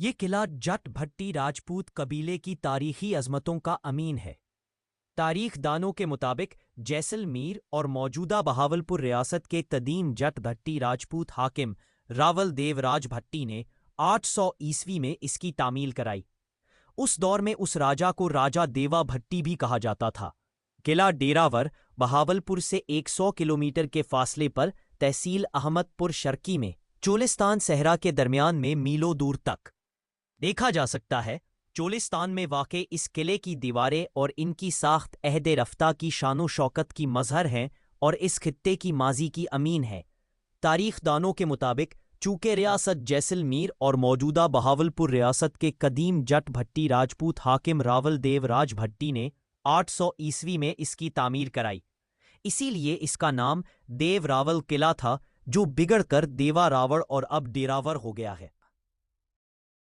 یہ قلعہ جٹ بھٹی راجپوت قبیلے کی تاریخی عظمتوں کا امین ہے۔ تاریخ دانوں کے مطابق جیسلمیر اور موجودہ بہاولپور ریاست کے قدیم جٹ بھٹی راجپوت حاکم راول دیو راج بھٹی نے 800 میں اس کی تعمیل کرائی۔ اس دور میں اس راجا کو راجا دیوا بھٹی بھی کہا جاتا تھا۔ قلعہ ڈیراور بہاولپور سے 100 کلومیٹر کے فاصلے پر تحصیل احمد پور شرقی میں چولستان صحرا کے درمیان میں میلوں دور تک دیکھا جا سکتا ہے۔ چولستان میں واقع اس قلعے کی دیواریں اور ان کی ساخت عہد رفتہ کی شان و شوکت کی مظہر ہیں اور اس خطے کی ماضی کی امین ہے۔ تاریخ دانوں کے مطابق چونکہ ریاست جیسلمیر اور موجودہ بہاولپور ریاست کے قدیم جٹ بھٹی راجپوت حاکم راول دیو راج بھٹی نے 800 میں اس کی تعمیر کرائی، اسی لیے اس کا نام دیو راول قلعہ تھا، جو بگڑ کر دیوا راوڑ اور اب ڈیراور ہو گیا ہے۔